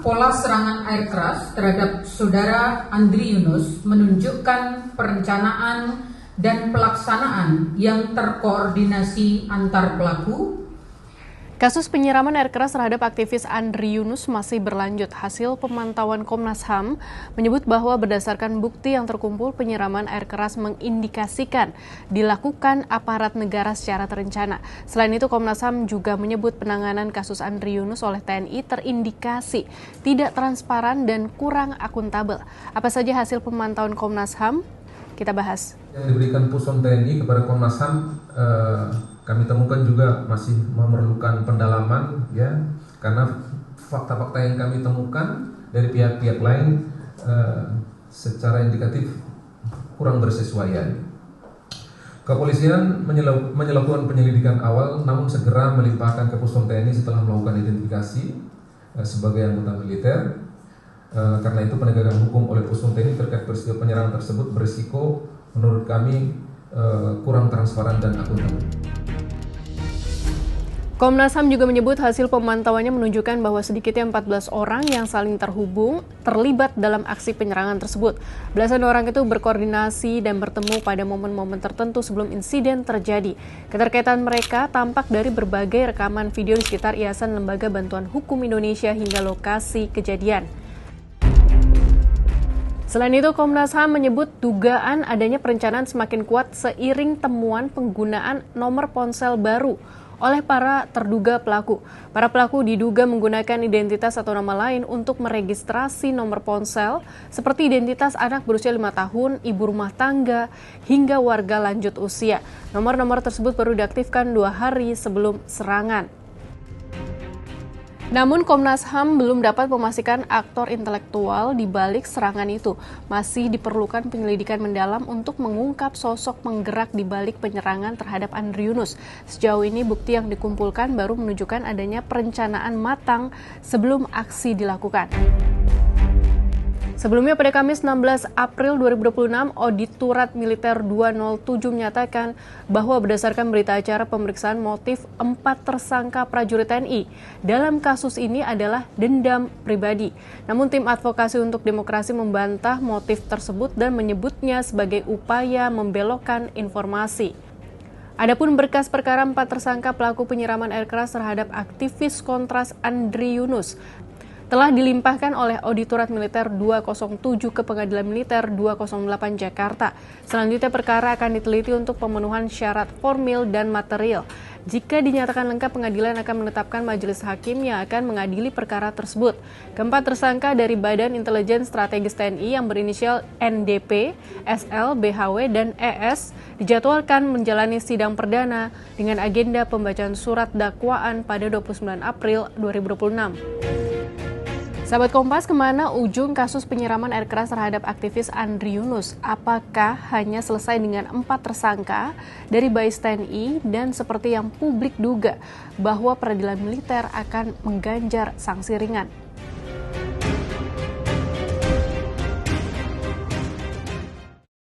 pola serangan air keras terhadap saudara Andri Yunus menunjukkan perencanaan dan pelaksanaan yang terkoordinasi antar pelaku. Kasus penyiraman air keras terhadap aktivis Andri Yunus masih berlanjut. Hasil pemantauan Komnas HAM menyebut bahwa berdasarkan bukti yang terkumpul, penyiraman air keras mengindikasikan dilakukan aparat negara secara terencana. Selain itu, Komnas HAM juga menyebut penanganan kasus Andri Yunus oleh TNI terindikasi tidak transparan dan kurang akuntabel. Apa saja hasil pemantauan Komnas HAM? Kita bahas. Yang diberikan Puspom TNI kepada Komnas HAM kami temukan juga masih memerlukan pendalaman, ya, karena fakta-fakta yang kami temukan dari pihak-pihak lain secara indikatif kurang bersesuaian. Kepolisian melakukan penyelidikan awal, namun segera melimpahkan ke Puspom TNI setelah melakukan identifikasi sebagai anggota militer. Karena itu penegakan hukum oleh Puspom TNI terkait peristiwa penyerangan tersebut berisiko menurut kami kurang transparan dan akuntabel. Komnas HAM juga menyebut hasil pemantauannya menunjukkan bahwa sedikitnya 14 orang yang saling terlibat dalam aksi penyerangan tersebut. Belasan orang itu berkoordinasi dan bertemu pada momen-momen tertentu sebelum insiden terjadi. Keterkaitan mereka tampak dari berbagai rekaman video di sekitar Yayasan Lembaga Bantuan Hukum Indonesia hingga lokasi kejadian. Selain itu, Komnas HAM menyebut dugaan adanya perencanaan semakin kuat seiring temuan penggunaan nomor ponsel baru oleh para terduga pelaku. Para pelaku diduga menggunakan identitas atau nama lain untuk meregistrasi nomor ponsel seperti identitas anak berusia 5 tahun, ibu rumah tangga, hingga warga lanjut usia. Nomor-nomor tersebut baru diaktifkan 2 hari sebelum serangan. Namun Komnas HAM belum dapat memastikan aktor intelektual di balik serangan itu. Masih diperlukan penyelidikan mendalam untuk mengungkap sosok penggerak di balik penyerangan terhadap Andri Yunus. Sejauh ini bukti yang dikumpulkan baru menunjukkan adanya perencanaan matang sebelum aksi dilakukan. Sebelumnya pada Kamis 16 April 2026, Auditorat Militer 207 menyatakan bahwa berdasarkan berita acara pemeriksaan motif 4 tersangka prajurit TNI dalam kasus ini adalah dendam pribadi. Namun tim advokasi untuk demokrasi membantah motif tersebut dan menyebutnya sebagai upaya membelokkan informasi. Adapun berkas perkara 4 tersangka pelaku penyiraman air keras terhadap aktivis Kontras Andri Yunus telah dilimpahkan oleh Auditorat Militer 207 ke Pengadilan Militer 208 Jakarta. Selanjutnya perkara akan diteliti untuk pemenuhan syarat formil dan material. Jika dinyatakan lengkap, pengadilan akan menetapkan majelis hakim yang akan mengadili perkara tersebut. Keempat tersangka dari Badan Intelijen Strategis TNI yang berinisial NDP, SL, BHW, dan ES dijadwalkan menjalani sidang perdana dengan agenda pembacaan surat dakwaan pada 29 April 2026. Sahabat Kompas, kemana ujung kasus penyiraman air keras terhadap aktivis Andri Yunus? Apakah hanya selesai dengan 4 tersangka dari bais TNI dan seperti yang publik duga bahwa peradilan militer akan mengganjar sanksi ringan?